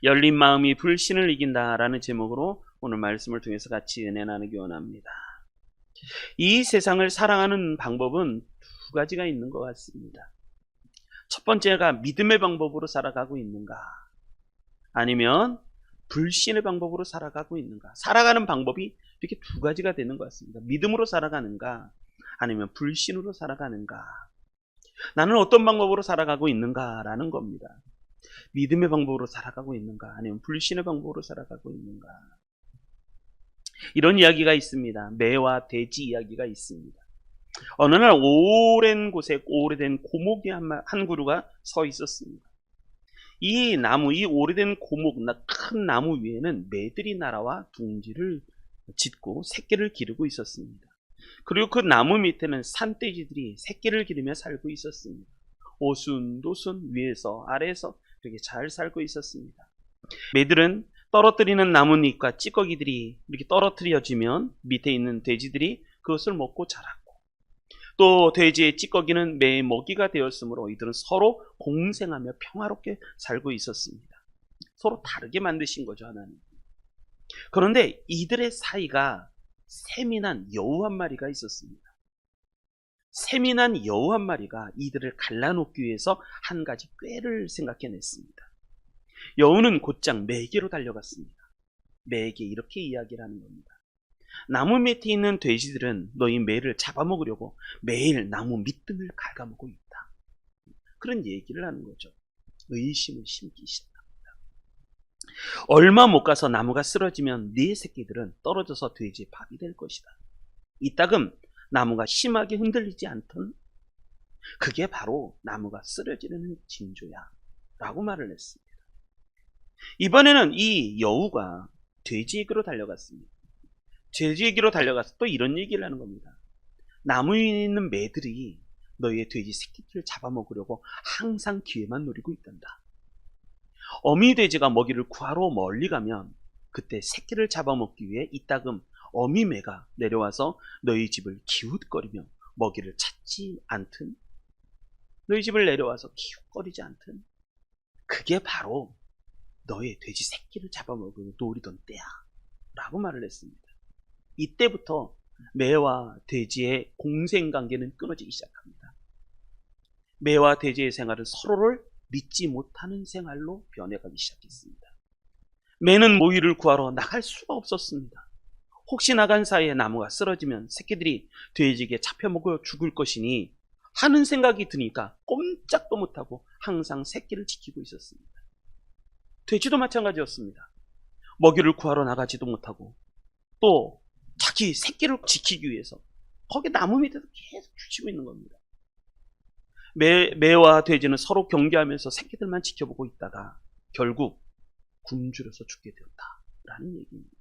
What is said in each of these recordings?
열린 마음이 불신을 이긴다라는 제목으로 오늘 말씀을 통해서 같이 은혜 나누기 원합니다. 이 세상을 사랑하는 방법은 두 가지가 있는 것 같습니다. 첫 번째가 믿음의 방법으로 살아가고 있는가, 아니면 불신의 방법으로 살아가고 있는가. 살아가는 방법이 이렇게 두 가지가 되는 것 같습니다. 믿음으로 살아가는가, 아니면 불신으로 살아가는가. 나는 어떤 방법으로 살아가고 있는가라는 겁니다. 믿음의 방법으로 살아가고 있는가, 아니면 불신의 방법으로 살아가고 있는가. 이런 이야기가 있습니다. 매와 돼지 이야기가 있습니다. 어느 날 오랜 곳에 오래된 고목이 한 그루가 서 있었습니다. 이 오래된 고목, 큰 나무 위에는 매들이 날아와 둥지를 짓고 새끼를 기르고 있었습니다. 그리고 그 나무 밑에는 산돼지들이 새끼를 기르며 살고 있었습니다. 오순도순 위에서 아래에서 그렇게 잘 살고 있었습니다. 매들은 떨어뜨리는 나뭇잎과 찌꺼기들이 이렇게 떨어뜨려지면 밑에 있는 돼지들이 그것을 먹고 자랐고, 또 돼지의 찌꺼기는 매의 먹이가 되었으므로 이들은 서로 공생하며 평화롭게 살고 있었습니다. 서로 다르게 만드신 거죠, 하나님. 그런데 이들의 사이가 세민한 여우 한 마리가 있었습니다. 세민한 여우 한 마리가 이들을 갈라놓기 위해서 한 가지 꾀를 생각해냈습니다. 여우는 곧장 매에게로 달려갔습니다. 매에게 이렇게 이야기를 하는 겁니다. 나무 밑에 있는 돼지들은 너희 매를 잡아먹으려고 매일 나무 밑등을 갉아먹고 있다. 그런 얘기를 하는 거죠. 의심을 심기 시작합니다. 얼마 못 가서 나무가 쓰러지면 네 새끼들은 떨어져서 돼지의 밥이 될 것이다. 이따금 나무가 심하게 흔들리지 않던 그게 바로 나무가 쓰러지는 징조야 라고 말을 했습니다. 이번에는 이 여우가 돼지에게로 달려갔습니다. 돼지에게로 달려가서 또 이런 얘기를 하는 겁니다. 나무 위에 있는 매들이 너희의 돼지 새끼들을 잡아먹으려고 항상 기회만 노리고 있단다. 어미 돼지가 먹이를 구하러 멀리 가면 그때 새끼를 잡아먹기 위해 이따금 어미 매가 내려와서 너희 집을 기웃거리며 먹이를 찾지 않든, 너희 집을 내려와서 기웃거리지 않든, 그게 바로 너의 돼지 새끼를 잡아먹으려 노리던 때야 라고 말을 했습니다. 이때부터 매와 돼지의 공생관계는 끊어지기 시작합니다. 매와 돼지의 생활은 서로를 믿지 못하는 생활로 변해가기 시작했습니다. 매는 모이를 구하러 나갈 수가 없었습니다. 혹시 나간 사이에 나무가 쓰러지면 새끼들이 돼지에게 잡혀먹어 죽을 것이니 하는 생각이 드니까 꼼짝도 못하고 항상 새끼를 지키고 있었습니다. 돼지도 마찬가지였습니다. 먹이를 구하러 나가지도 못하고 또 자기 새끼를 지키기 위해서 거기 나무 밑에서 계속 주치고 있는 겁니다. 매와 돼지는 서로 경계하면서 새끼들만 지켜보고 있다가 결국 굶주려서 죽게 되었다라는 얘기입니다.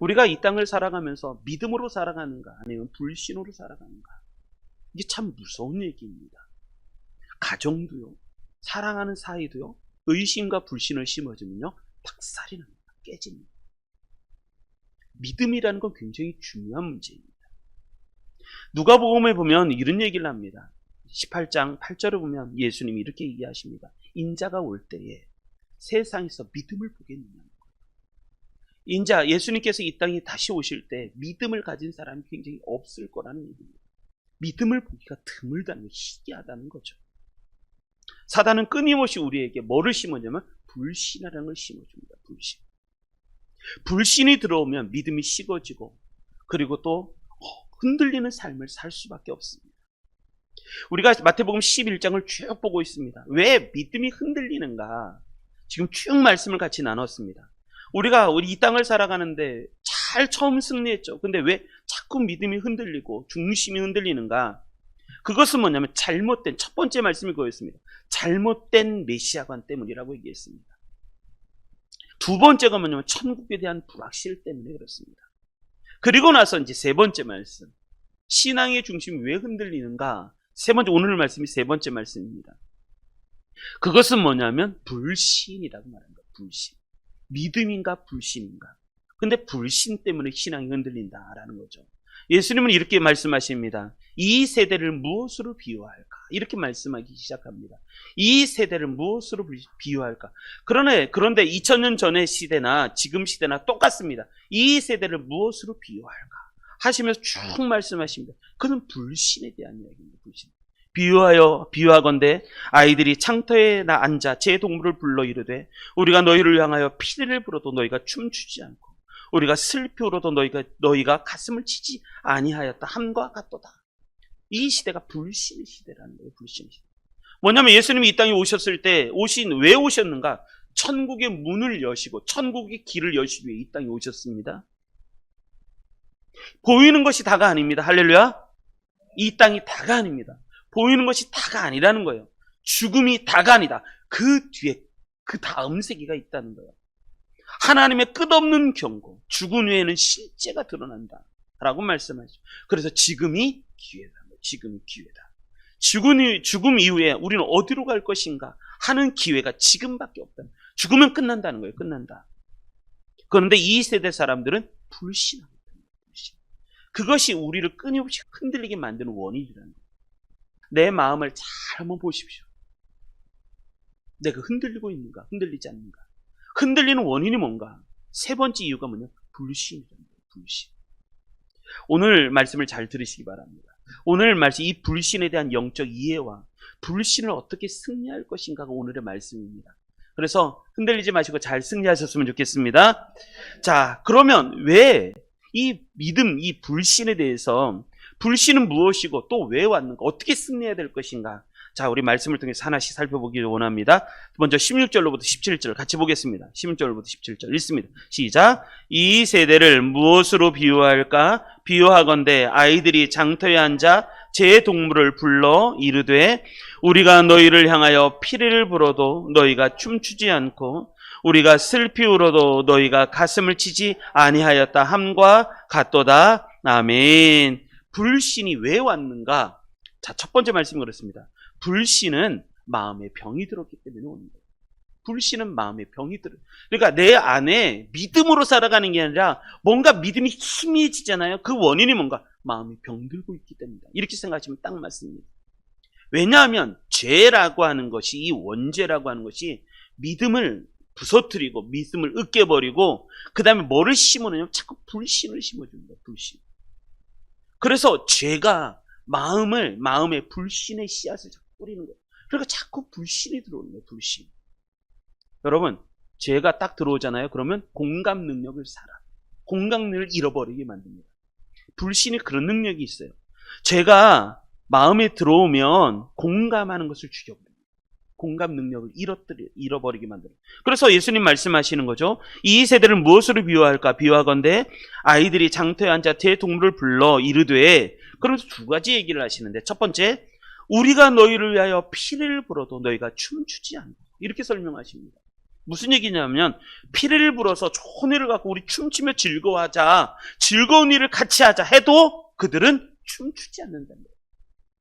우리가 이 땅을 살아가면서 믿음으로 살아가는가, 아니면 불신으로 살아가는가, 이게 참 무서운 얘기입니다. 가정도요, 사랑하는 사이도요, 의심과 불신을 심어주면요, 박살이 납니다. 깨집니다. 믿음이라는 건 굉장히 중요한 문제입니다. 누가복음에 보면 이런 얘기를 합니다. 18장 8절에 보면 예수님이 이렇게 얘기하십니다. 인자가 올 때에 세상에서 믿음을 보겠느냐. 예수님께서 이 땅에 다시 오실 때 믿음을 가진 사람이 굉장히 없을 거라는 얘기입니다. 믿음을 보기가 드물다는 게 희귀하다는 거죠. 사단은 끊임없이 우리에게 뭐를 심어냐면 불신이라는 걸 심어줍니다. 불신이 들어오면 믿음이 식어지고, 그리고 또 흔들리는 삶을 살 수밖에 없습니다. 우리가 마태복음 11장을 쭉 보고 있습니다. 왜 믿음이 흔들리는가? 지금 쭉 말씀을 같이 나눴습니다. 우리가 이 땅을 살아가는데 잘 처음 승리했죠. 근데 왜 자꾸 믿음이 흔들리고 중심이 흔들리는가? 그것은 뭐냐면 첫 번째 말씀이 그거였습니다. 잘못된 메시아관 때문이라고 얘기했습니다. 두 번째가 뭐냐면 천국에 대한 불확실 때문에 그렇습니다. 그리고 나서 이제 세 번째 말씀, 신앙의 중심이 왜 흔들리는가? 오늘 말씀이 세 번째 말씀입니다. 그것은 뭐냐면 불신이라고 말하는 거예요. 불신. 믿음인가 불신인가. 근데 불신 때문에 신앙이 흔들린다라는 거죠. 예수님은 이렇게 말씀하십니다. 이 세대를 무엇으로 비유할까? 이렇게 말씀하기 시작합니다. 이 세대를 무엇으로 비유할까? 그런데 2000년 전의 시대나 지금 시대나 똑같습니다. 이 세대를 무엇으로 비유할까? 하시면서 쭉 말씀하십니다. 그는 불신에 대한 이야기입니다. 불신. 비유하건대 아이들이 창터에 앉아 제 동물을 불러 이르되 우리가 너희를 향하여 피리를 불어도 너희가 춤추지 않고 우리가 슬피 울어도 너희가 가슴을 치지 아니하였다 함과 같도다. 이 시대가 불신의 시대라는 거예요. 불신의 시대. 뭐냐면 예수님이 이 땅에 오셨을 때 왜 오셨는가? 천국의 문을 여시고 천국의 길을 여시기 위해 이 땅에 오셨습니다. 보이는 것이 다가 아닙니다. 할렐루야. 이 땅이 다가 아닙니다. 보이는 것이 다가 아니라는 거예요. 죽음이 다가 아니다. 그 뒤에 그 다음 세계가 있다는 거예요. 하나님의 끝없는 경고, 죽은 후에는 실제가 드러난다 라고 말씀하죠. 그래서 지금이 기회다. 지금이 기회다. 죽음 이후에 우리는 어디로 갈 것인가 하는 기회가 지금밖에 없다. 죽으면 끝난다는 거예요. 끝난다. 그런데 이 세대 사람들은 불신합니다. 그것이 우리를 끊임없이 흔들리게 만드는 원인이라는 거예요. 내 마음을 잘 한번 보십시오. 내가 흔들리고 있는가? 흔들리지 않는가? 흔들리는 원인이 뭔가? 세 번째 이유가 뭐냐? 불신이라는 거예요. 불신. 오늘 말씀을 잘 들으시기 바랍니다. 오늘 말씀, 이 불신에 대한 영적 이해와 불신을 어떻게 승리할 것인가가 오늘의 말씀입니다. 그래서 흔들리지 마시고 잘 승리하셨으면 좋겠습니다. 자, 그러면 왜 이 믿음, 이 불신에 대해서 불신은 무엇이고 또 왜 왔는가? 어떻게 승리해야 될 것인가? 자, 우리 말씀을 통해서 하나씩 살펴보기를 원합니다. 먼저 16절로부터 17절 같이 보겠습니다. 16절로부터 17절 읽습니다. 시작. 이 세대를 무엇으로 비유할까? 비유하건대 아이들이 장터에 앉아 제 동물을 불러 이르되 우리가 너희를 향하여 피리를 불어도 너희가 춤추지 않고 우리가 슬피 울어도 너희가 가슴을 치지 아니하였다 함과 같도다. 아멘. 불신이 왜 왔는가? 자, 첫 번째 말씀 그렇습니다. 불신은 마음에 병이 들었기 때문에 오는 거예요. 불신은 마음에 병이 들어요. 그러니까 내 안에 믿음으로 살아가는 게 아니라 뭔가 믿음이 희미해지잖아요. 그 원인이 뭔가? 마음이 병들고 있기 때문이다. 이렇게 생각하시면 딱 맞습니다. 왜냐하면 죄라고 하는 것이, 이 원죄라고 하는 것이 믿음을 부서뜨리고 믿음을 으깨버리고 그 다음에 뭐를 심어내냐면 자꾸 불신을 심어줍니다. 불신. 그래서 죄가 마음에 불신의 씨앗을 자꾸 뿌리는 거예요. 그러니까 자꾸 불신이 들어오는 거예요. 불신. 여러분, 죄가 딱 들어오잖아요. 그러면 공감 능력을 공감 능력을 잃어버리게 만듭니다. 불신이 그런 능력이 있어요. 죄가 마음에 들어오면 공감하는 것을 죽여버립니다. 공감 능력을 잃어버리게 만들어요. 그래서 예수님 말씀하시는 거죠. 이 세대를 무엇으로 비유할까? 비유하건대 아이들이 장터에 앉아 제 동물을 불러 이르되, 그러면서 두 가지 얘기를 하시는데, 첫 번째, 우리가 너희를 위하여 피를 불어도 너희가 춤추지 않고, 이렇게 설명하십니다. 무슨 얘기냐면 피를 불어서 좋은 일을 갖고 우리 춤추며 즐거워하자, 즐거운 일을 같이 하자 해도 그들은 춤추지 않는다는 거예요.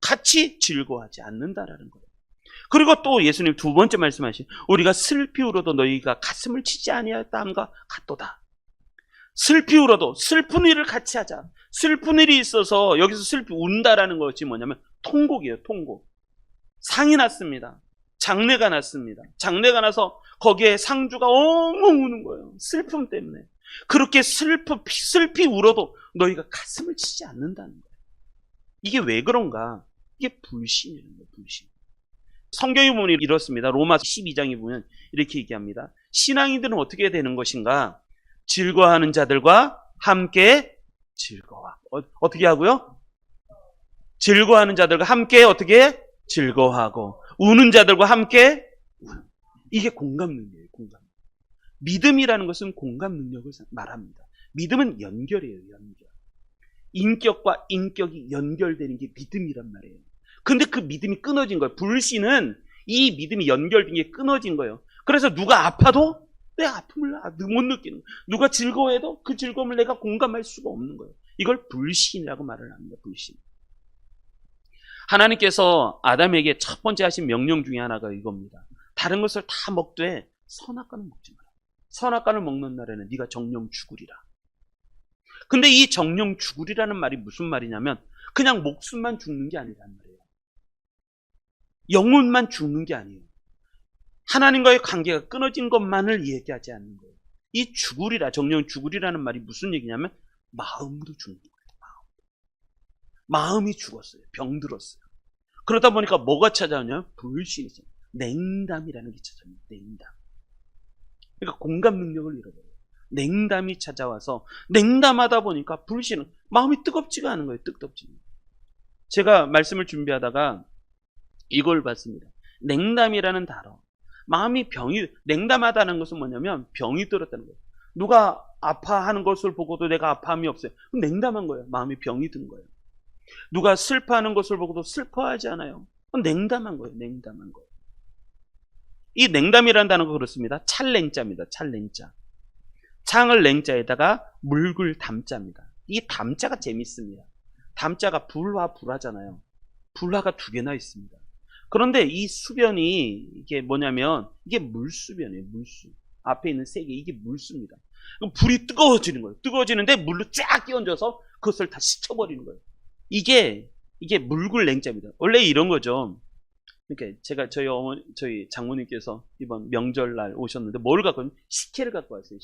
같이 즐거워하지 않는다라는 거예요. 그리고 또 예수님 두 번째 말씀하신 우리가 슬피 울어도 너희가 가슴을 치지 아니하였다 함과 같도다. 슬피 울어도 슬픈 일을 같이 하자. 슬픈 일이 있어서 여기서 슬피 운다라는 것이 뭐냐면 통곡이에요. 통곡. 상이 났습니다. 장례가 났습니다. 장례가 나서 거기에 상주가 엉엉 우는 거예요. 슬픔 때문에. 그렇게 슬피 울어도 너희가 가슴을 치지 않는다는 거예요. 이게 왜 그런가? 이게 불신이라는 거예요. 불신. 성경에 보면 이렇습니다. 로마 12장에 보면 이렇게 얘기합니다. 신앙인들은 어떻게 되는 것인가? 즐거워하는 자들과 함께 즐거워. 어떻게 하고요? 즐거워하는 자들과 함께 어떻게? 즐거워하고 우는 자들과 함께 우는. 이게 공감 능력이에요. 공감. 믿음이라는 것은 공감 능력을 말합니다. 믿음은 연결이에요. 연결. 인격과 인격이 연결되는 게 믿음이란 말이에요. 근데 그 믿음이 끊어진 거예요. 불신은 이 믿음이 연결된 게 끊어진 거예요. 그래서 누가 아파도 내 아픔을 못 느끼는 거예요. 누가 즐거워해도 그 즐거움을 내가 공감할 수가 없는 거예요. 이걸 불신이라고 말을 합니다. 불신. 하나님께서 아담에게 첫 번째 하신 명령 중에 하나가 이겁니다. 다른 것을 다 먹되 선악과는 먹지 마라. 선악과를 먹는 날에는 네가 정령 죽으리라. 근데 이 정령 죽으리라는 말이 무슨 말이냐면 그냥 목숨만 죽는 게 아니란 말이에요. 영혼만 죽는 게 아니에요. 하나님과의 관계가 끊어진 것만을 얘기하지 않는 거예요. 이 죽으리라, 정령 죽으리라는 말이 무슨 얘기냐면 마음도 죽는 거예요. 마음이 죽었어요. 병들었어요. 그러다 보니까 뭐가 찾아오냐면 불신이 있어요. 냉담이라는 게 찾아옵니다. 냉담. 그러니까 공감 능력을 잃어버려요. 냉담이 찾아와서 냉담하다 보니까 불신은 마음이 뜨겁지가 않은 거예요. 뜨겁지. 제가 말씀을 준비하다가 이걸 봤습니다. 냉담이라는 단어. 마음이 냉담하다는 것은 뭐냐면 병이 들었다는 거예요. 누가 아파하는 것을 보고도 내가 아파함이 없어요. 그럼 냉담한 거예요. 마음이 병이 든 거예요. 누가 슬퍼하는 것을 보고도 슬퍼하지 않아요. 그럼 냉담한 거예요. 냉담한 거예요. 이 냉담이라는 단어가 그렇습니다. 찰냉자입니다. 찰냉자. 창을 냉자에다가 물글 담자입니다. 이 담자가 재밌습니다. 담자가 불화, 불화잖아요. 불화가 두 개나 있습니다. 그런데 이 수변이 이게 뭐냐면 이게 물수변이에요. 물수. 앞에 있는 세 개, 이게 물수입니다. 그럼 불이 뜨거워지는 거예요. 뜨거워지는데 물로 쫙 끼얹어서 그것을 다 식혀버리는 거예요. 이게 물굴 냉자입니다. 원래 이런 거죠. 그러니까 제가 저희 장모님께서 이번 명절날 오셨는데 뭘 갖고 왔냐면 식혜를 갖고 왔어요.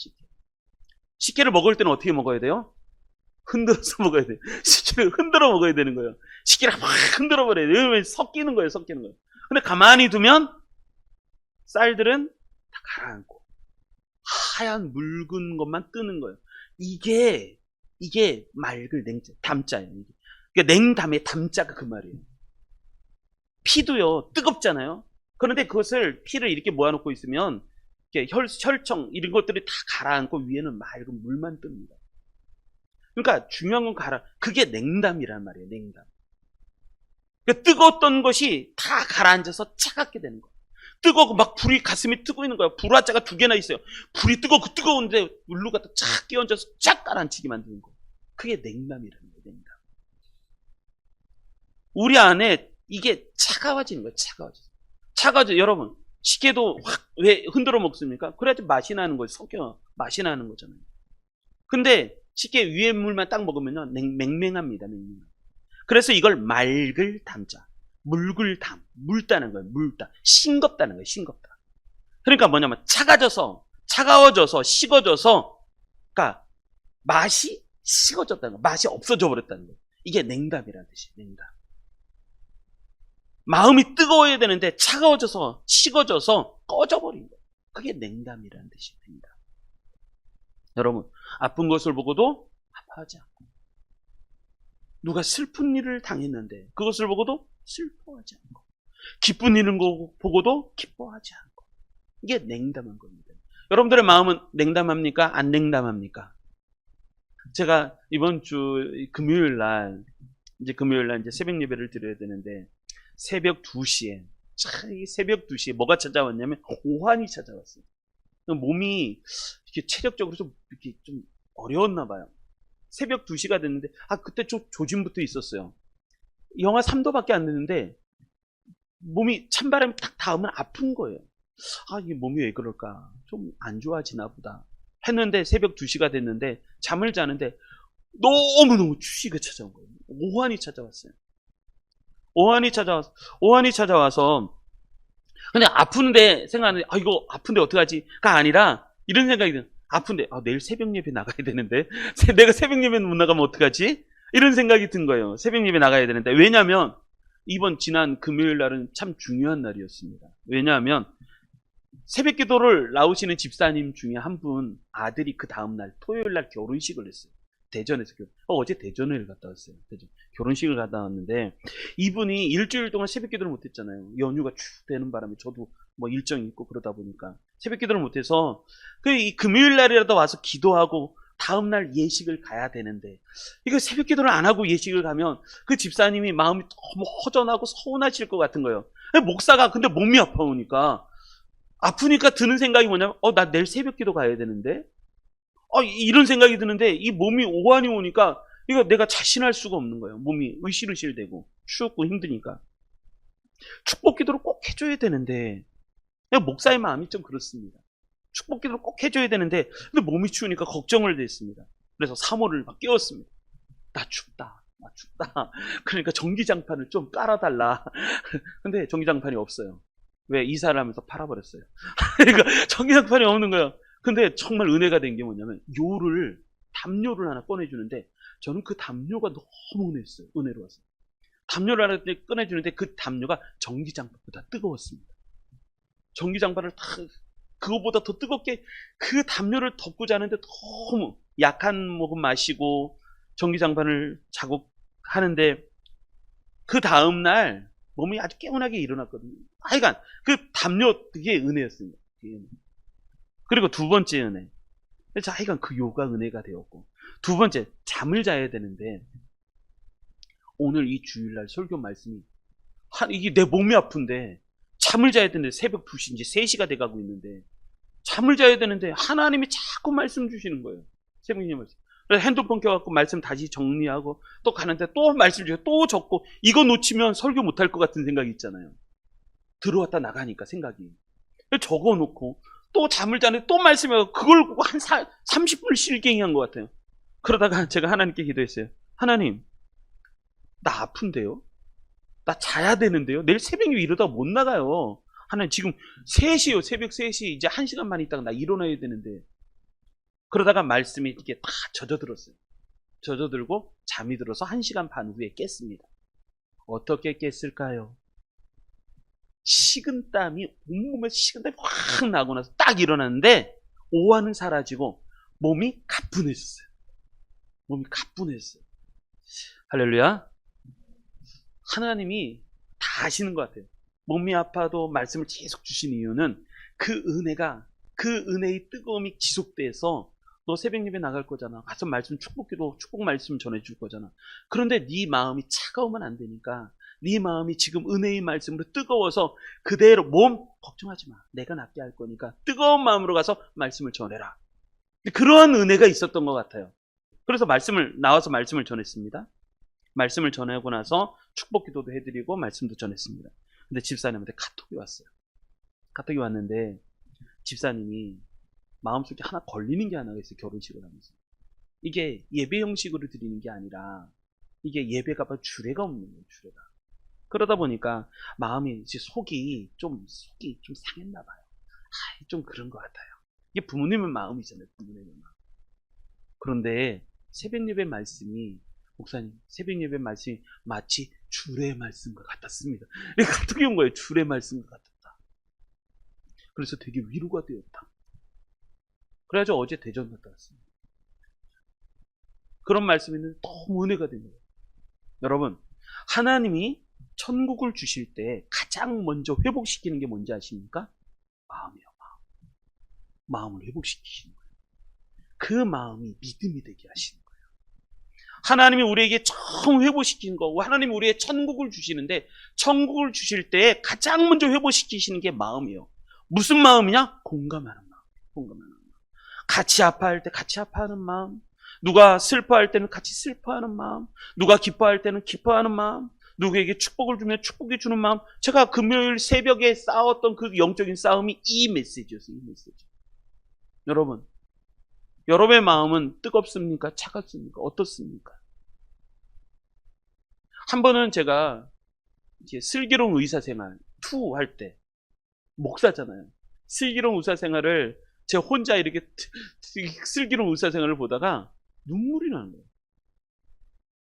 식혜를 먹을 때는 어떻게 먹어야 돼요? 흔들어서 먹어야 돼요. 식혜를 흔들어 먹어야 되는 거예요. 식혜를 막 흔들어 버려야 돼요. 왜냐면 섞이는 거예요. 근데 가만히 두면 쌀들은 다 가라앉고 하얀 묽은 것만 뜨는 거예요. 이게 맑을 냉자, 담자예요. 그러니까 냉담의 담자가 그 말이에요. 피도요, 뜨겁잖아요. 그런데 그것을 피를 이렇게 모아놓고 있으면 이렇게 혈청 이런 것들이 다 가라앉고 위에는 맑은 물만 뜹니다. 그러니까 중요한 건 그게 냉담이란 말이에요. 냉담. 그러니까 뜨거웠던 것이 다 가라앉아서 차갑게 되는 거예요. 뜨거워 막 불이 가슴이 뜨고 있는 거예요. 불화자가 두 개나 있어요. 불이 뜨거운데 물로 갖다 쫙 끼얹어서 쫙 가라앉히게 만드는 거예요. 그게 냉담이라는 거예요. 냉담. 우리 안에 이게 차가워지는 거예요. 차가워져. 여러분, 식혜도 확 왜 흔들어 먹습니까? 그래야지 맛이 나는 거예요. 섞여 맛이 나는 거잖아요. 근데 식혜 위에 물만 딱 먹으면요 맹맹합니다. 그래서 이걸 맑을 담자, 묽을 담, 묽다는 거예요. 묽다, 싱겁다는 거예요. 싱겁다. 그러니까 뭐냐면 차가워져서 식어져서, 그러니까 맛이 식어졌다는 거예요. 맛이 없어져 버렸다는 거예요. 이게 냉담이라는 뜻이에요. 냉담. 마음이 뜨거워야 되는데 차가워져서 식어져서 꺼져버린 거예요. 그게 냉담이라는 뜻이 됩니다. 여러분, 아픈 것을 보고도 아파하지 않고, 누가 슬픈 일을 당했는데 그것을 보고도 슬퍼하지 않고, 기쁜 일을 보고도 기뻐하지 않고, 이게 냉담한 겁니다. 여러분들의 마음은 냉담합니까? 안 냉담합니까? 제가 이번 주 금요일 날 이제 새벽 예배를 드려야 되는데 새벽 2시에 새벽 2시에 뭐가 찾아왔냐면 오한이 찾아왔어요. 몸이 이렇게 체력적으로 좀 이렇게 좀 어려웠나 봐요. 새벽 2시가 됐는데 그때 좀 조짐부터 있었어요. 영하 3도밖에 안 되는데 몸이 찬바람이 딱 닿으면 아픈 거예요. 이게 몸이 왜 그럴까? 좀 안 좋아지나 보다 했는데 새벽 2시가 됐는데 잠을 자는데 너무너무 추위가 찾아온 거예요. 오한이 찾아왔어요. 오한이 찾아와서 근데 아픈데 생각하는데 이거 아픈데 어떡하지가 아니라 이런 생각이 들어요. 아픈데 내일 새벽 예배 나가야 되는데 내가 새벽 예배 못 나가면 어떡하지? 이런 생각이 든 거예요. 새벽 예배 나가야 되는데. 왜냐하면 이번 지난 금요일 날은 참 중요한 날이었습니다. 왜냐하면 새벽 기도를 나오시는 집사님 중에 한 분 아들이 그 다음날 토요일 날 결혼식을 했어요. 대전에서 어제 대전을 갔다 왔어요. 결혼식을 갔다 왔는데 이분이 일주일 동안 새벽 기도를 못했잖아요. 연휴가 쭉 되는 바람에 저도 뭐 일정이 있고 그러다 보니까 새벽 기도를 못해서 이 금요일 날이라도 와서 기도하고 다음날 예식을 가야 되는데 이거 새벽 기도를 안 하고 예식을 가면 그 집사님이 마음이 너무 허전하고 서운하실 것 같은 거예요. 목사가 근데 몸이 아프니까 드는 생각이 뭐냐면 나 내일 새벽 기도 가야 되는데 이런 생각이 드는데 이 몸이 오한이 오니까 이거 내가 자신할 수가 없는 거예요. 몸이 으실으실되고 추웠고 힘드니까 축복 기도를 꼭 해줘야 되는데 목사의 마음이 좀 그렇습니다. 축복 기도를 꼭 해줘야 되는데 근데 몸이 추우니까 걱정을 했습니다. 그래서 사모를 막 깨웠습니다. 나 춥다. 춥다. 그러니까 전기장판을 좀 깔아달라. 근데 전기장판이 없어요. 왜? 이사를 하면서 팔아버렸어요. 그러니까 전기장판이 없는 거예요. 근데 정말 은혜가 된 게 뭐냐면 담요를 하나 꺼내주는데 저는 그 담요가 너무 은혜였어요. 은혜로웠어요. 담요를 하나 꺼내주는데 그 담요가 전기장판보다 뜨거웠습니다. 전기장판을 그거보다 더 뜨겁게 그 담요를 덮고 자는데 너무 약한 모금 마시고 전기장판을 자고 하는데 그 다음날 몸이 아주 개운하게 일어났거든요. 하여간 그 담요 그게 은혜였습니다. 그리고 두 번째 은혜. 하여간 그 요가 은혜가 되었고 두 번째 잠을 자야 되는데 오늘 이 주일날 설교 말씀이 이게 내 몸이 아픈데 잠을 자야 되는데 새벽 2시 이제 3시가 돼가고 있는데 잠을 자야 되는데 하나님이 자꾸 말씀 주시는 거예요. 새벽에 말씀. 그래서 핸드폰 켜갖고 말씀 다시 정리하고 또 가는데 또 말씀 주고 또 적고 이거 놓치면 설교 못할 것 같은 생각이 있잖아요. 들어왔다 나가니까 생각이. 적어놓고 또 잠을 자는데 또 말씀하고 그걸 한 30분 실갱이한 것 같아요. 그러다가 제가 하나님께 기도했어요. 하나님, 나 아픈데요? 나 자야 되는데요? 내일 새벽에 이러다 못 나가요. 하나님 지금 3시요. 새벽 3시 이제 1시간만 있다가 나 일어나야 되는데. 그러다가 말씀이 이렇게 다 젖어들었어요. 젖어들고 잠이 들어서 1시간 반 후에 깼습니다. 어떻게 깼을까요? 식은땀이 온몸에 식은땀이 확 나고 나서 딱 일어났는데 오한은 사라지고 몸이 가뿐해졌어요. 몸이 가뿐해졌어요. 할렐루야. 하나님이 다 아시는 것 같아요. 몸이 아파도 말씀을 계속 주신 이유는 그 은혜의 뜨거움이 지속돼서 너 새벽 예배 나갈 거잖아. 가서 말씀 축복 말씀 전해줄 거잖아. 그런데 네 마음이 차가우면 안 되니까 네 마음이 지금 은혜의 말씀으로 뜨거워서 그대로 몸 걱정하지 마. 내가 낫게 할 거니까 뜨거운 마음으로 가서 말씀을 전해라. 그러한 은혜가 있었던 것 같아요. 그래서 나와서 말씀을 전했습니다. 말씀을 전하고 나서 축복 기도도 해드리고 말씀도 전했습니다. 근데 집사님한테 카톡이 왔어요. 카톡이 왔는데 집사님이 마음속에 하나 걸리는 게 하나가 있어요. 결혼식을 하면서. 이게 예배 형식으로 드리는 게 아니라 이게 예배가 주례가 없는 거예요. 주례가. 그러다 보니까 마음이 이제 속이 좀 상했나 봐요. 좀 그런 것 같아요. 이게 부모님의 마음이잖아요. 부모님의 마음. 그런데 새벽 예배 말씀이 목사님, 새벽 예배 말씀이 마치 주례 말씀과 같았습니다. 카톡이 온 거예요. 주례 말씀과 같았다. 그래서 되게 위로가 되었다. 그래가지고 어제 대전 갔다 왔습니다. 그런 말씀이 있는데 너무 은혜가 된 거예요. 여러분, 하나님이 천국을 주실 때 가장 먼저 회복시키는 게 뭔지 아십니까? 마음이요. 마음을 회복시키시는 거예요. 그 마음이 믿음이 되게 하시는 거예요. 하나님이 우리에게 처음 회복시키는 거고 하나님이 우리에게 천국을 주시는데 천국을 주실 때 가장 먼저 회복시키시는 게 마음이에요. 무슨 마음이냐? 공감하는 마음. 공감하는 마음. 같이 아파할 때 같이 아파하는 마음. 누가 슬퍼할 때는 같이 슬퍼하는 마음. 누가 기뻐할 때는 기뻐하는 마음. 누구에게 축복을 주면 축복해 주는 마음. 제가 금요일 새벽에 싸웠던 그 영적인 싸움이 이 메시지였어요. 이 메시지. 여러분, 여러분의 마음은 뜨겁습니까? 차갑습니까? 어떻습니까? 한 번은 제가 이제 슬기로운 의사생활 2 할 때 목사잖아요. 슬기로운 의사생활을 제가 혼자 이렇게 슬기로운 의사생활을 보다가 눈물이 나는 거예요.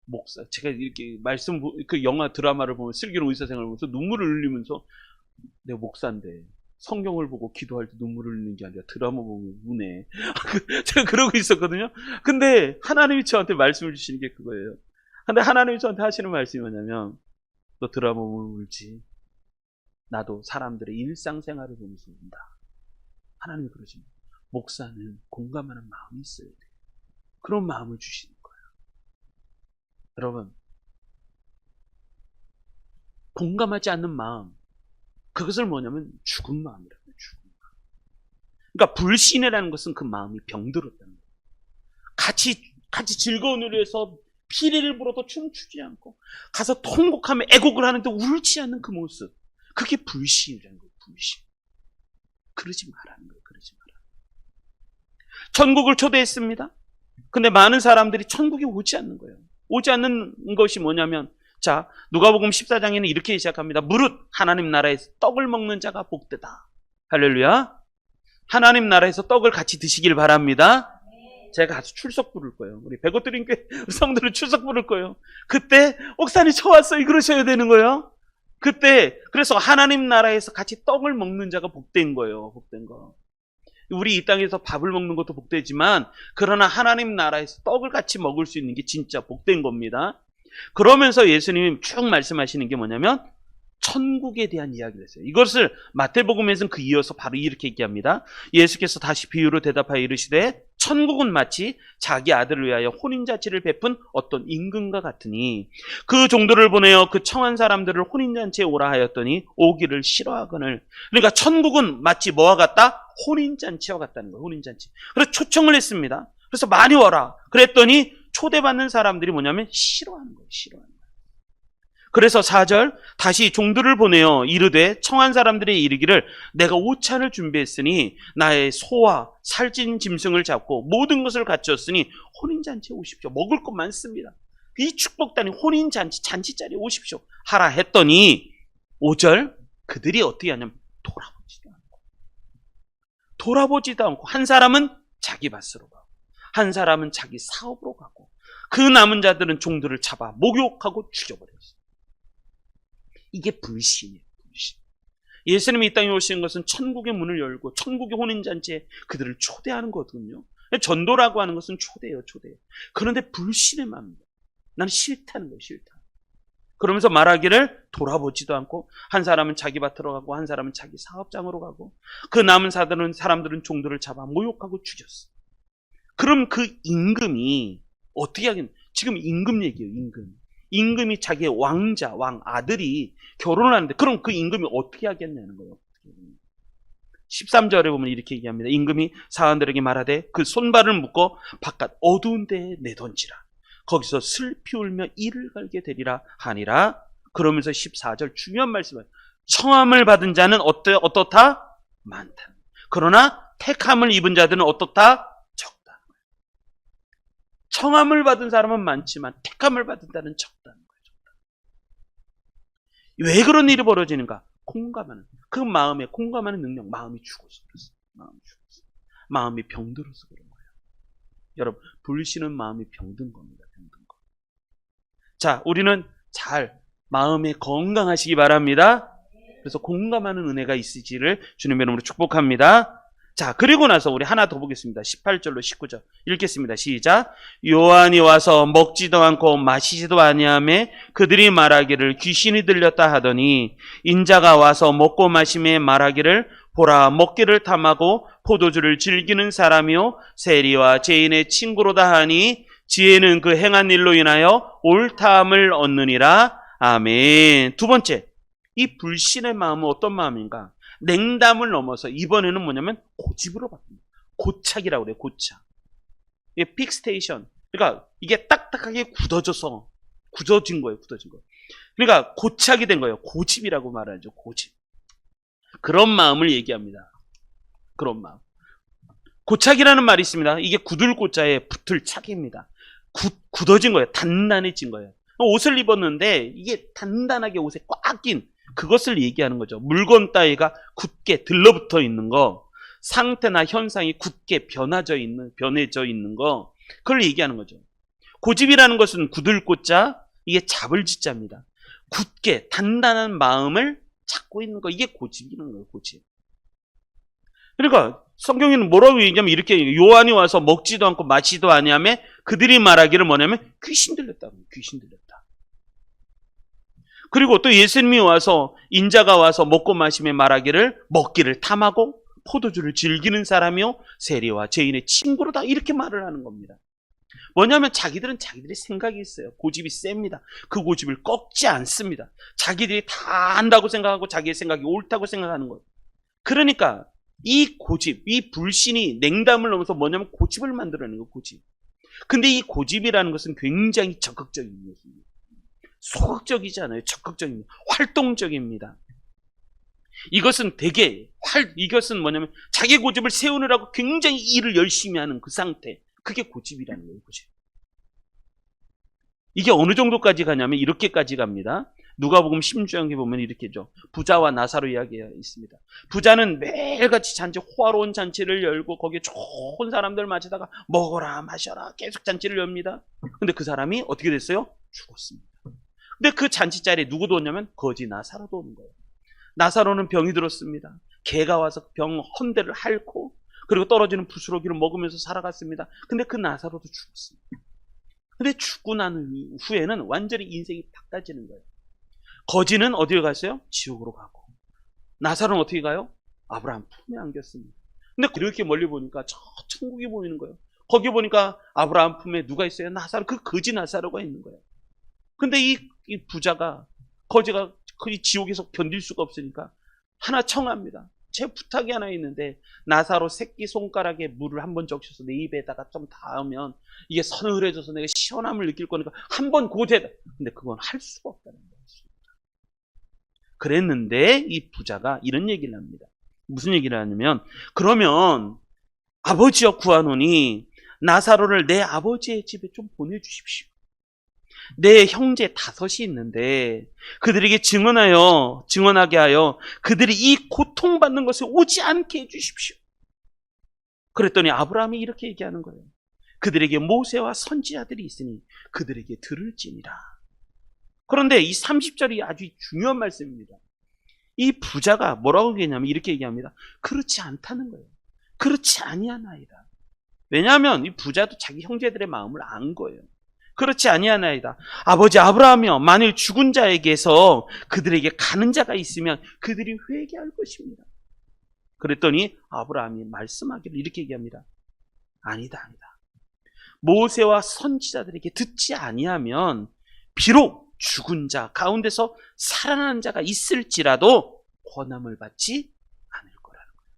목사, 제가 이렇게 그 영화 드라마를 보면 슬기로운 의사생활을 보면서 눈물을 흘리면서 내가 목사인데 성경을 보고 기도할 때 눈물을 흘리는 게 아니라 드라마 보면 우네. 제가 그러고 있었거든요. 근데 하나님이 저한테 말씀을 주시는 게 그거예요. 근데 하나님이 저한테 하시는 말씀이 뭐냐면 너 드라마 보면 울지. 나도 사람들의 일상생활을 보면서 운다. 하나님이 그러십니다. 목사는 공감하는 마음이 있어야 돼요. 그런 마음을 주시는 거예요. 여러분, 공감하지 않는 마음, 그것을 뭐냐면 죽은 마음이라고 해요. 죽은 마음. 그러니까 불신이라는 것은 그 마음이 병들었다는 거예요. 같이 즐거운 노래에서 피리를 불어도 춤추지 않고 가서 통곡하며 애곡을 하는데 울지 않는 그 모습, 그게 불신이라는 거예요. 불신. 그러지 말라는 거예요. 그러지 마라. 천국을 초대했습니다. 근데 많은 사람들이 천국에 오지 않는 거예요. 오지 않는 것이 뭐냐면, 자, 누가복음 14장에는 이렇게 시작합니다. 무릇 하나님 나라에서 떡을 먹는 자가 복되다. 할렐루야. 하나님 나라에서 떡을 같이 드시길 바랍니다. 제가 가서 출석 부를 거예요. 우리 백오드림교회 성들은 출석 부를 거예요. 그때 목사님 저 왔어요 그러셔야 되는 거예요. 그때 그래서 하나님 나라에서 같이 떡을 먹는 자가 복된 거예요. 복된 거. 우리 이 땅에서 밥을 먹는 것도 복되지만, 그러나 하나님 나라에서 떡을 같이 먹을 수 있는 게 진짜 복된 겁니다. 그러면서 예수님이 쭉 말씀하시는 게 뭐냐면 천국에 대한 이야기를 했어요. 이것을 마태복음에서는 그 이어서 바로 이렇게 얘기합니다. 예수께서 다시 비유로 대답하여 이르시되 천국은 마치 자기 아들을 위하여 혼인잔치를 베푼 어떤 임금과 같으니 그 종들을 보내어 그 청한 사람들을 혼인잔치에 오라 하였더니 오기를 싫어하거늘. 그러니까 천국은 마치 뭐와 같다? 혼인잔치와 같다는 거예요. 혼인잔치. 그래서 초청을 했습니다. 그래서 많이 와라 그랬더니 초대받는 사람들이 뭐냐면 싫어하는 거예요. 싫어하는 거예요. 그래서 4절 다시 종들을 보내어 이르되 청한 사람들의 이르기를 내가 오찬을 준비했으니 나의 소와 살찐 짐승을 잡고 모든 것을 갖추었으니 혼인잔치에 오십시오. 먹을 것 많습니다. 이 축복단이 혼인잔치 잔치자리에 오십시오 하라 했더니 5절 그들이 어떻게 하냐면 돌아보지도 않고 한 사람은 자기 밭으로 가고 한 사람은 자기 사업으로 가고 그 남은 자들은 종들을 잡아 목욕하고 죽여버렸어요. 이게 불신이에요. 불신. 예수님이 이 땅에 오시는 것은 천국의 문을 열고 천국의 혼인잔치에 그들을 초대하는 거거든요. 전도라고 하는 것은 초대예요. 초대. 그런데 불신의 마음입니다. 나는 싫다는 거예요. 싫다. 그러면서 말하기를 돌아보지도 않고 한 사람은 자기 밭으로 가고 한 사람은 자기 사업장으로 가고 그 남은 사람들은 종들을 잡아 모욕하고 죽였어. 그럼 그 임금이 어떻게 하겠냐? 지금 임금 얘기예요. 임금이 자기의 왕자, 왕 아들이 결혼을 하는데 그럼 그 임금이 어떻게 하겠냐는 거예요. 13절에 보면 이렇게 얘기합니다. 임금이 사관들에게 말하되 그 손발을 묶어 바깥 어두운 데에 내던지라. 거기서 슬피 울며 이를 갈게 되리라 하니라. 그러면서 14절 중요한 말씀을 청함을 받은 자는 어떻다? 많다. 그러나 택함을 입은 자들은 어떻다? 적다. 청함을 받은 사람은 많지만 택함을 받은 자는 적다는 거예요. 왜 그런 일이 벌어지는가? 공감하는 그 마음에 공감하는 능력, 마음이 죽어서 그렇습니다. 마음이 병들어서 그런 거예요. 여러분, 불신은 마음이 병든 겁니다. 병든 거. 자, 우리는 잘 마음에 건강하시기 바랍니다. 그래서 공감하는 은혜가 있으시기를 주님의 이름으로 축복합니다. 자, 그리고 나서 우리 하나 더 보겠습니다. 18절로 19절 읽겠습니다. 시작. 요한이 와서 먹지도 않고 마시지도 아니하며 그들이 말하기를 귀신이 들렸다 하더니 인자가 와서 먹고 마심에 말하기를 보라 먹기를 탐하고 포도주를 즐기는 사람이요 세리와 죄인의 친구로다 하니 지혜는 그 행한 일로 인하여 옳다함을 얻느니라. 아멘. 두 번째, 이 불신의 마음은 어떤 마음인가? 냉담을 넘어서 이번에는 뭐냐면 고집으로 바뀝니다. 고착이라고 그래요. 고착. 이게 픽스테이션. 그러니까 이게 딱딱하게 굳어진 거예요. 굳어진 거. 그러니까 고착이 된 거예요. 고집이라고 말하죠. 고집. 그런 마음을 얘기합니다. 그런 마음. 고착이라는 말이 있습니다. 이게 굳을 고자에 붙을 착입니다. 굳어진 거예요. 단단해진 거예요. 옷을 입었는데 이게 단단하게 옷에 꽉 낀 그것을 얘기하는 거죠. 물건 따위가 굳게 들러붙어 있는 거, 상태나 현상이 굳게 변해져 있는 거, 그걸 얘기하는 거죠. 고집이라는 것은 굳을 고자, 이게 잡을 지자입니다. 굳게 단단한 마음을 잡고 있는 거, 이게 고집이라는 거예요. 고집. 그러니까 성경에는 뭐라고 얘기하면 이렇게 요한이 와서 먹지도 않고 마시지도 아니하며 그들이 말하기를 뭐냐면 귀신 들렸다. 귀신 들렸다. 그리고 또 예수님이 와서 인자가 와서 먹고 마시며 말하기를 먹기를 탐하고 포도주를 즐기는 사람이요 세리와 죄인의 친구로다 이렇게 말을 하는 겁니다. 뭐냐면 자기들은 자기들의 생각이 있어요. 고집이 셉니다. 그 고집을 꺾지 않습니다. 자기들이 다 안다고 생각하고 자기의 생각이 옳다고 생각하는 거예요. 그러니까 이 고집, 이 불신이 냉담을 넘어서 뭐냐면 고집을 만들어내는 거예요. 고집. 근데 이 고집이라는 것은 굉장히 적극적인 것입니다. 소극적이지 않아요. 적극적입니다. 활동적입니다. 이것은 이것은 뭐냐면 자기 고집을 세우느라고 굉장히 일을 열심히 하는 그 상태. 그게 고집이라는 거예요. 고집. 이게 어느 정도까지 가냐면 이렇게까지 갑니다. 누가복음 16장에 보면 이렇게죠. 부자와 나사로 이야기가 있습니다. 부자는 매일같이 잔치, 호화로운 잔치를 열고 거기에 좋은 사람들 맞이다가 먹어라 마셔라 계속 잔치를 엽니다. 근데 그 사람이 어떻게 됐어요? 죽었습니다. 근데 그 잔치 자리에 누구도 오냐면 거지 나사로도 오는 거예요. 나사로는 병이 들었습니다. 개가 와서 병 헌대를 핥고 그리고 떨어지는 부스러기를 먹으면서 살아갔습니다. 근데 그 나사로도 죽었습니다. 근데 죽고 난 후에는 완전히 인생이 바꿔지는 거예요. 거지는 어디로 갔어요? 지옥으로 가고. 나사로는 어떻게 가요? 아브라함 품에 안겼습니다. 근데 이렇게 멀리 보니까 저 천국이 보이는 거예요. 거기 보니까 아브라함 품에 누가 있어요? 나사로, 그 거지 나사로가 있는 거예요. 근데 이 부자가, 거지가 그 지옥에서 견딜 수가 없으니까 하나 청합니다. 제 부탁이 하나 있는데 나사로 새끼손가락에 물을 한번 적셔서 내 입에다가 좀 닿으면 이게 서늘해져서 내가 시원함을 느낄 거니까 한번 고대다. 근데 그건 할 수가 없다는 거예요. 그랬는데 이 부자가 이런 얘기를 합니다. 무슨 얘기를 하냐면 그러면 아버지여 구하노니 나사로를 내 아버지의 집에 좀 보내주십시오. 내 형제 5이 있는데 그들에게 증언하게 하여 그들이 이 고통받는 것을 오지 않게 해주십시오. 그랬더니 아브라함이 이렇게 얘기하는 거예요. 그들에게 모세와 선지자들이 있으니 그들에게 들을지니라. 그런데 이 30절이 아주 중요한 말씀입니다. 이 부자가 뭐라고 얘기했냐면 이렇게 얘기합니다. 그렇지 않다는 거예요. 그렇지 아니하나이다. 왜냐하면 이 부자도 자기 형제들의 마음을 안 거예요. 그렇지 아니하나이다. 아버지 아브라함이여, 만일 죽은 자에게서 그들에게 가는 자가 있으면 그들이 회개할 것입니다. 그랬더니 아브라함이 말씀하기를 이렇게 얘기합니다. 아니다. 모세와 선지자들에게 듣지 아니하면 비록 죽은 자 가운데서 살아나는 자가 있을지라도 권함을 받지 않을 거라는 거예요.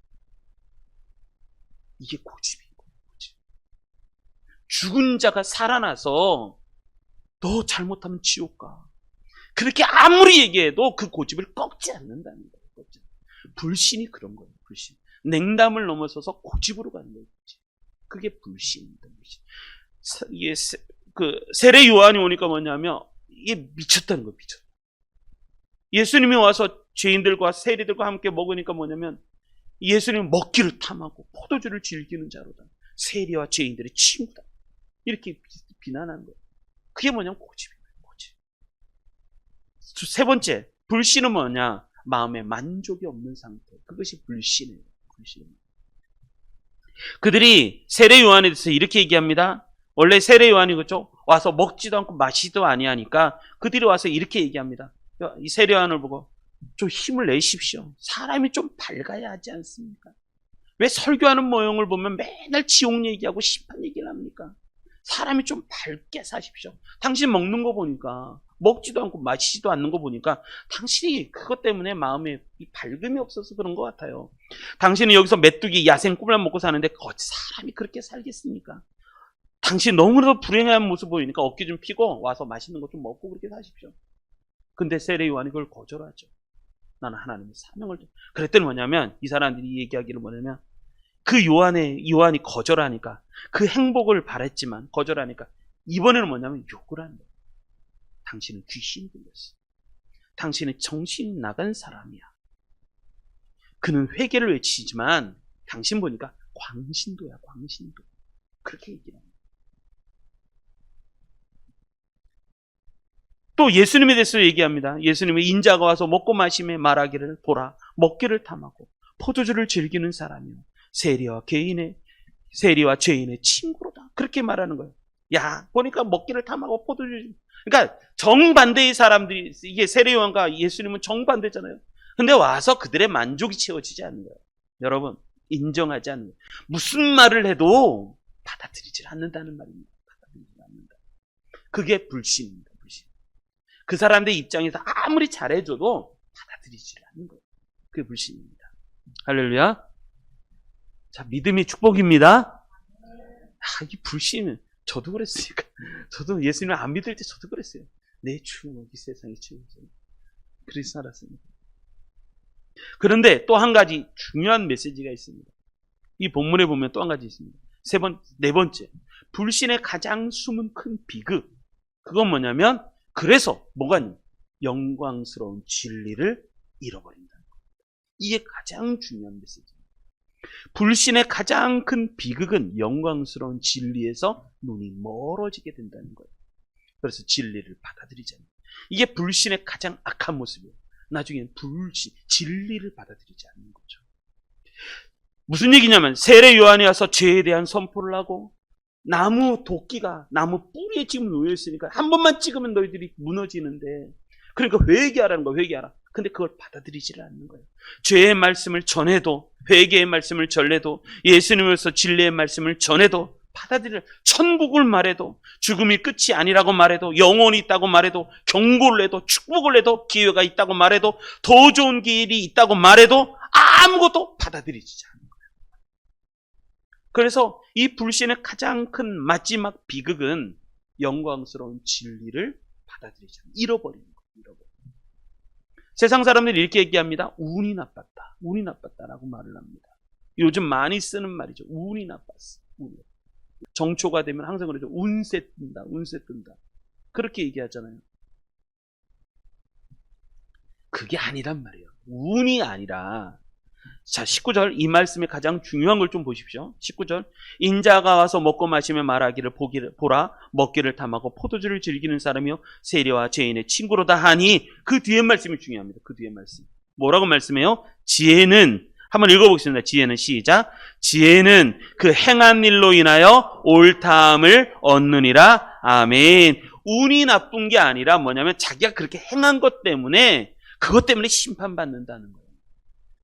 이게 고집인 거예요. 고집. 죽은 자가 살아나서 너 잘못하면 지옥 가. 그렇게 아무리 얘기해도 그 고집을 꺾지 않는다는 거예요. 불신이 그런 거예요. 불신. 냉담을 넘어서서 고집으로 가는 거예요. 그게 불신입니다. 불신. 이게 세례 요한이 오니까 뭐냐면 이게 미쳤다는 거예요. 미쳤다. 예수님이 와서 죄인들과 세리들과 함께 먹으니까 뭐냐면 예수님은 먹기를 탐하고 포도주를 즐기는 자로다. 세리와 죄인들의 친구다. 이렇게 비난한 거예요. 그게 뭐냐면 고집이에요. 고집. 세 번째, 불신은 뭐냐? 마음에 만족이 없는 상태. 그것이 불신이에요. 불신입니다. 그들이 세례 요한에 대해서 이렇게 얘기합니다. 원래 세례 요한이 그렇죠? 와서 먹지도 않고 마시지도 아니하니까 그들이 와서 이렇게 얘기합니다. 이 세례 요한을 보고 좀 힘을 내십시오. 사람이 좀 밝아야 하지 않습니까? 왜 설교하는 모형을 보면 맨날 지옥 얘기하고 심판 얘기를 합니까? 사람이 좀 밝게 사십시오. 당신 먹는 거 보니까 먹지도 않고 마시지도 않는 거 보니까 당신이 그것 때문에 마음에 밝음이 없어서 그런 것 같아요. 당신은 여기서 메뚜기 야생 꿈을 먹고 사는데 사람이 그렇게 살겠습니까? 당신 너무나도 불행한 모습 보이니까 어깨 좀 피고 와서 맛있는 거 좀 먹고 그렇게 사십시오. 근데 세례 요한이 그걸 거절하죠. 나는 하나님의 사명을. 그랬더니 뭐냐면 이 사람들이 얘기하기를 뭐냐면 그 요한이 거절하니까 그 행복을 바랬지만 거절하니까 이번에는 뭐냐면 욕을 한다. 당신은 귀신이 들렸어. 당신은 정신이 나간 사람이야. 그는 회개를 외치지만 당신 보니까 광신도야. 광신도. 그렇게 얘기합니다. 또 예수님에 대해서 얘기합니다. 예수님이 인자가 와서 먹고 마심에 말하기를 보라. 먹기를 탐하고 포도주를 즐기는 사람이요. 세리와 죄인의 친구로다. 그렇게 말하는 거예요. 야, 보니까 먹기를 탐하고 포도주. 그러니까 정반대의 사람들이, 이게 세례 요한과 예수님은 정반대잖아요. 근데 와서 그들의 만족이 채워지지 않는 거예요. 여러분, 인정하지 않는 거예요. 무슨 말을 해도 받아들이지 않는다는 말입니다. 받아들이지 않는다. 그게 불신입니다. 불신. 그 사람들 입장에서 아무리 잘해줘도 받아들이지 않는 거예요. 그게 불신입니다. 할렐루야. 자, 믿음이 축복입니다. 이 불신은 저도 그랬으니까. 저도 예수님을 안 믿을 때 저도 그랬어요. 내 추억이 세상에 채워져. 그래서 살았습니다. 그런데 또 한 가지 중요한 메시지가 있습니다. 이 본문에 보면 또 한 가지 있습니다. 네 번째. 불신의 가장 숨은 큰 비극. 그건 뭐냐면 그래서 뭐가 영광스러운 진리를 잃어버린다는 거예요. 이게 가장 중요한 메시지입니다. 불신의 가장 큰 비극은 영광스러운 진리에서 눈이 멀어지게 된다는 거예요. 그래서 진리를 받아들이지 않는 거예요. 이게 불신의 가장 악한 모습이에요. 나중에는 진리를 받아들이지 않는 거죠. 무슨 얘기냐면 세례 요한이 와서 죄에 대한 선포를 하고 나무 도끼가 나무 뿌리에 지금 놓여 있으니까 한 번만 찍으면 너희들이 무너지는데 그러니까 회개하라는 거야. 회개하라. 근데 그걸 받아들이지를 않는 거예요. 죄의 말씀을 전해도 회개의 말씀을 전해도 예수님으로서 진리의 말씀을 전해도 받아들이라. 천국을 말해도 죽음이 끝이 아니라고 말해도 영혼이 있다고 말해도 경고를 해도 축복을 해도 기회가 있다고 말해도 더 좋은 길이 있다고 말해도 아무것도 받아들이지 않는 거예요. 그래서 이 불신의 가장 큰 마지막 비극은 영광스러운 진리를 받아들이지 않는 잃어버리는 거예요. 세상 사람들이 이렇게 얘기합니다. 운이 나빴다. 운이 나빴다라고 말을 합니다. 요즘 많이 쓰는 말이죠. 운이 나빴어. 정초가 되면 항상 그러죠. 운세 뜬다. 운세 뜬다. 그렇게 얘기하잖아요. 그게 아니란 말이에요. 운이 아니라 자 19절 이 말씀의 가장 중요한 걸 좀 보십시오. 19절 인자가 와서 먹고 마시며 말하기를 보라 먹기를 탐하고 포도주를 즐기는 사람이요 세리와 죄인의 친구로다 하니 그 뒤에 말씀이 중요합니다. 그 뒤에 말씀 뭐라고 말씀해요? 지혜는 한번 읽어보겠습니다. 지혜는 시작 지혜는 그 행한 일로 인하여 옳다함을 얻느니라. 아멘. 운이 나쁜 게 아니라 뭐냐면 자기가 그렇게 행한 것 때문에 그것 때문에 심판받는다는 거예요.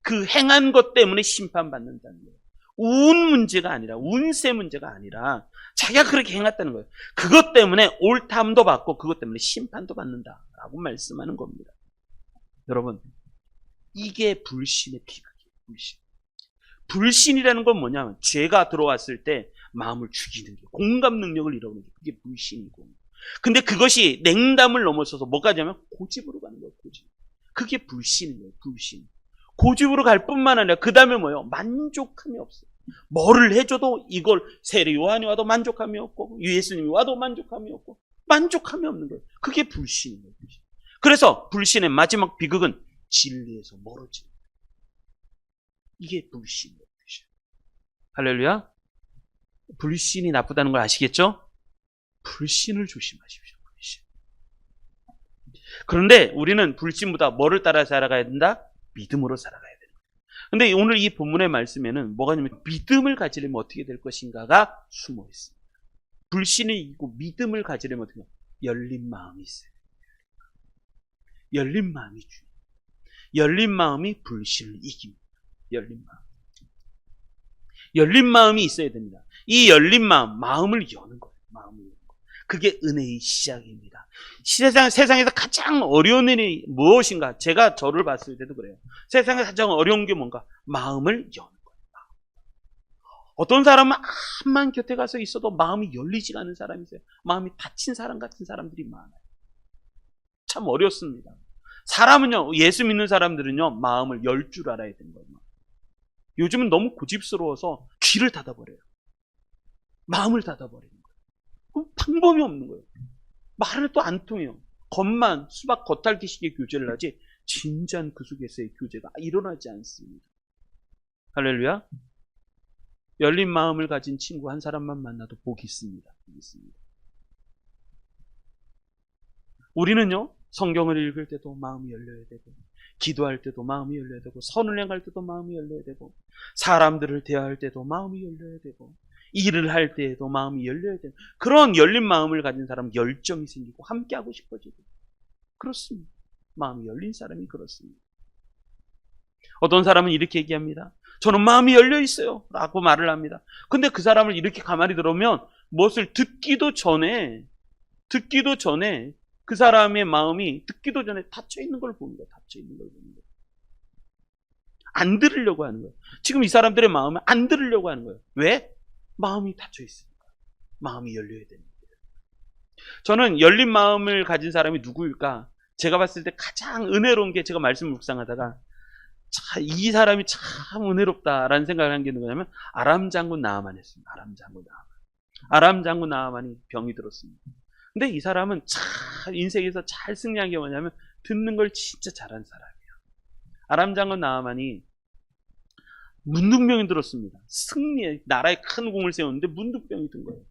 그 행한 것 때문에 심판받는다는 거예요. 운 문제가 아니라 운세 문제가 아니라 자기가 그렇게 행했다는 거예요. 그것 때문에 옳다함도 받고 그것 때문에 심판도 받는다라고 말씀하는 겁니다. 여러분 이게 불신의 비극이에요. 불신이라는 건 뭐냐면 죄가 들어왔을 때 마음을 죽이는 게 공감 능력을 잃어버리는 게 그게 불신이고 근데 그것이 냉담을 넘어서서 뭐까지 하면 고집으로 가는 거예요. 고집. 그게 불신인 거예요. 불신. 고집으로 갈 뿐만 아니라 그 다음에 뭐예요? 만족함이 없어요. 뭐를 해줘도 이걸 세례 요한이 와도 만족함이 없고 예수님이 와도 만족함이 없고 만족함이 없는 거예요. 그게 불신인 거예요. 불신. 그래서 불신의 마지막 비극은 진리에서 멀어지는 거예요. 이게 불신이에요. 불신. 할렐루야. 불신이 나쁘다는 걸 아시겠죠? 불신을 조심하십시오. 불신. 그런데 우리는 불신보다 뭐를 따라 살아가야 된다? 믿음으로 살아가야 되는 거예요. 근데 오늘 이 본문의 말씀에는 뭐가 있냐면 믿음을 가지려면 어떻게 될 것인가가 숨어 있습니다. 불신을 이기고 믿음을 가지려면 어떻게 해요? 열린 마음이 있어요. 열린 마음이 중요해요. 열린 마음이 불신을 이깁니다. 열린 마음. 열린 마음이 있어야 됩니다. 이 열린 마음을 여는 거예요. 마음을 여는 거예요. 그게 은혜의 시작입니다. 세상에서 가장 어려운 일이 무엇인가? 제가 저를 봤을 때도 그래요. 세상에 가장 어려운 게 뭔가? 마음을 여는 거예요. 어떤 사람은 암만 곁에 가서 있어도 마음이 열리지 않은 사람이 있어요. 마음이 닫힌 사람 같은 사람들이 많아요. 참 어렵습니다. 사람은요, 예수 믿는 사람들은요, 마음을 열 줄 알아야 되는 거예요. 요즘은 너무 고집스러워서 귀를 닫아버려요. 마음을 닫아버리는 거예요. 방법이 없는 거예요. 말을 또 안 통해요. 겉만 수박 겉핥기식의 교제를 하지 진지한 그 속에서의 교제가 일어나지 않습니다. 할렐루야. 열린 마음을 가진 친구 한 사람만 만나도 복이 있습니다. 우리는요 성경을 읽을 때도 마음이 열려야 되고 기도할 때도 마음이 열려야 되고 선을 행할 때도 마음이 열려야 되고 사람들을 대할 때도 마음이 열려야 되고 일을 할 때에도 마음이 열려야 되는 그런 열린 마음을 가진 사람 열정이 생기고 함께하고 싶어지고 그렇습니다. 마음이 열린 사람이 그렇습니다. 어떤 사람은 이렇게 얘기합니다. 저는 마음이 열려 있어요 라고 말을 합니다. 근데 그 사람을 이렇게 가만히 들으면 무엇을 듣기도 전에 그 사람의 마음이 듣기도 전에 닫혀 있는 걸 보는 거예요. 닫혀 있는 걸 보는 거예요. 안 들으려고 하는 거예요. 지금 이 사람들의 마음은 안 들으려고 하는 거예요. 왜? 마음이 닫혀 있으니까. 마음이 열려야 됩니다. 저는 열린 마음을 가진 사람이 누구일까? 제가 봤을 때 가장 은혜로운 게 제가 말씀 묵상하다가 이 사람이 참 은혜롭다라는 생각을 한 게 누구냐면 아람 장군 나아만이었습니다. 아람 장군 나아만이 병이 들었습니다. 근데 이 사람은 잘 인생에서 잘 승리한 게 뭐냐면 듣는 걸 진짜 잘한 사람이에요. 아람 장군 나아만이 문둥병이 들었습니다. 승리에 나라에 큰 공을 세웠는데 문둥병이 든 거예요.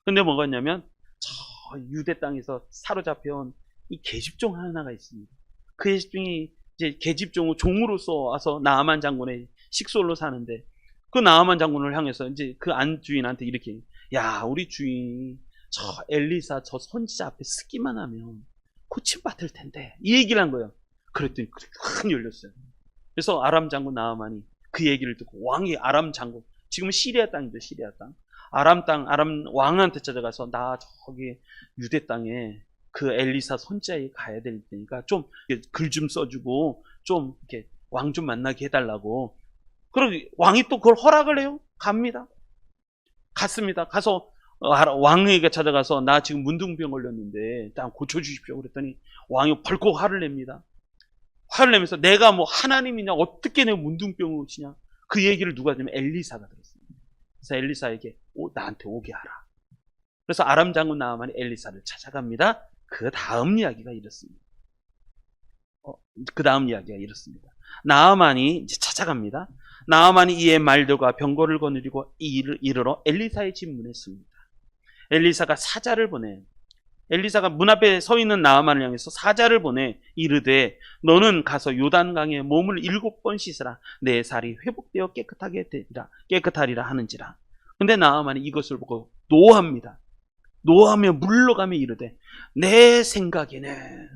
근데 뭐가 있냐면 저 유대 땅에서 사로잡혀온 이 계집종 하나가 있습니다. 그 계집종이 이제 계집종을 종으로서 와서 나아만 장군의 식솔로 사는데 그 나아만 장군을 향해서 이제 그 안 주인한테 이렇게 야 우리 주인이 저 엘리사 저 선지자 앞에 쓰기만 하면 고침받을 텐데 이 얘기를 한 거예요. 그랬더니 큰 열렸어요. 그래서 아람 장군 나아만이 그 얘기를 듣고 왕이 아람 장군 지금은 시리아 땅이죠. 시리아 땅 아람 왕한테 찾아가서 나 저기 유대 땅에 그 엘리사 선지자에 가야 될 테니까 좀 글 좀 써주고 좀 이렇게 왕 좀 만나게 해달라고. 그럼 왕이 또 그걸 허락을 해요. 갑니다. 갔습니다. 가서 왕에게 찾아가서 나 지금 문둥병 걸렸는데 나 고쳐주십시오. 그랬더니 왕이 벌컥 화를 냅니다. 화를 내면서 내가 뭐 하나님이냐 어떻게 내 문둥병을 고치냐. 그 얘기를 누가 하냐면 엘리사가 들었습니다. 그래서 엘리사에게 나한테 오게 하라. 그래서 아람 장군 나아만이 엘리사를 찾아갑니다. 그 다음 이야기가 이렇습니다. 나아만이 이제 찾아갑니다. 나아만이 이에 말들과 병거를 거느리고 이르러 엘리사의 집 문에 씁니다. 엘리사가 사자를 보내. 엘리사가 문 앞에 서 있는 나아만을 향해서 사자를 보내 이르되 너는 가서 요단강에 몸을 7번 씻으라. 내 살이 회복되어 깨끗하리라 하는지라. 근데 나아만이 이것을 보고 노합니다. 노하며 물러가며 이르되 내 생각에는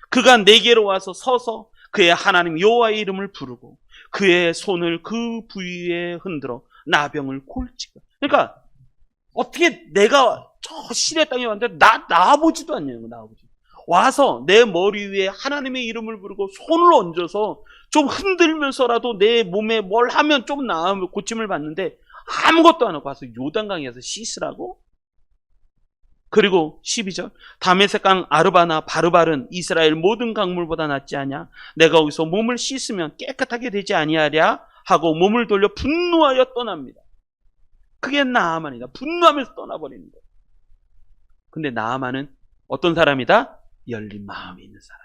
그가 내게로 와서 서서 그의 하나님 여호와의 이름을 부르고 그의 손을 그 부위에 흔들어 나병을 골치고. 그러니까 어떻게 내가 저 시리아 땅에 왔는데 나와보지도 않냐고. 와서 내 머리 위에 하나님의 이름을 부르고 손을 얹어서 좀 흔들면서라도 내 몸에 뭘 하면 좀 나으면 고침을 받는데 아무것도 안 하고 와서 요단강에서 씻으라고? 그리고 12절 다메섹강 아르바나 바르발은 이스라엘 모든 강물보다 낫지 않냐? 내가 거기서 몸을 씻으면 깨끗하게 되지 아니하랴? 하고 몸을 돌려 분노하여 떠납니다. 그게 나아만이다. 분노하면서 떠나버리는 거예요. 근데 나아만은 어떤 사람이다? 열린 마음이 있는 사람.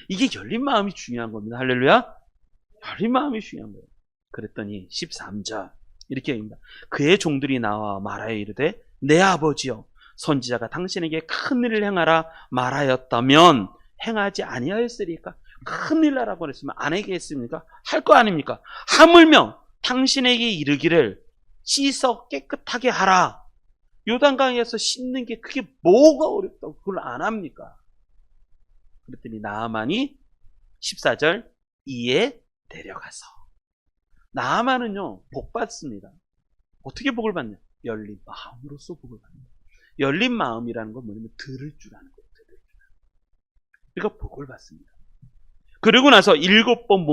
이게 열린 마음이 중요한 겁니다. 할렐루야. 열린 마음이 중요한 거예요. 그랬더니 13절 이렇게 얘기합니다. 그의 종들이 나와 말하여 이르되 내 아버지여 선지자가 당신에게 큰 일을 행하라 말하였다면 행하지 아니하였으리까? 큰 일 하라고 그랬으면 안 하겠습니까? 할 거 아닙니까? 하물며 당신에게 이르기를 씻어 깨끗하게 하라. 요단강에서 씻는 게 그게 뭐가 어렵다고 그걸 안 합니까? 그랬더니 나아만이 14절 이에 데려가서. 나아만은요 복 받습니다. 어떻게 복을 받냐? 열린 마음으로써 복을 받는다. 열린 마음이라는 건 뭐냐면 들을 줄 아는 거예요. 그러니까 복을 받습니다. 그리고 나서 7번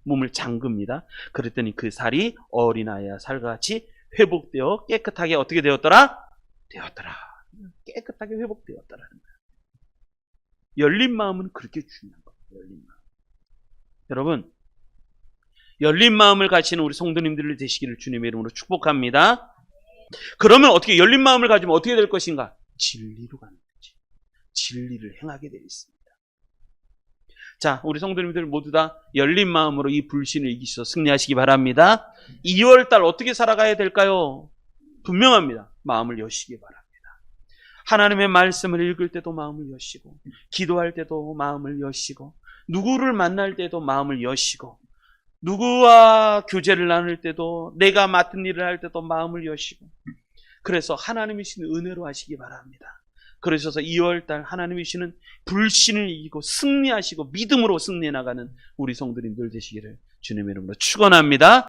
몸을 잠급니다. 그랬더니 그 살이 어린아이와 살같이 회복되어 깨끗하게 어떻게 되었더라? 깨끗하게 회복되었더라는 거예요. 열린 마음은 그렇게 중요한 거예요. 열린 마음. 여러분, 열린 마음을 가지는 우리 성도님들이 되시기를 주님의 이름으로 축복합니다. 그러면 어떻게 열린 마음을 가지면 어떻게 될 것인가? 진리로 가는 거지. 진리를 행하게 되어 있습니다. 자, 우리 성도님들 모두 다 열린 마음으로 이 불신을 이기셔서 승리하시기 바랍니다. 2월달 어떻게 살아가야 될까요? 분명합니다. 마음을 여시기 바랍니다. 하나님의 말씀을 읽을 때도 마음을 여시고, 기도할 때도 마음을 여시고, 누구를 만날 때도 마음을 여시고, 누구와 교제를 나눌 때도, 내가 맡은 일을 할 때도 마음을 여시고, 그래서 하나님이 주시는 은혜로 하시기 바랍니다. 그러셔서 2월달 하나님이 주시는 불신을 이기고 승리하시고 믿음으로 승리해 나가는 우리 성도님들 되시기를 주님의 이름으로 축원합니다.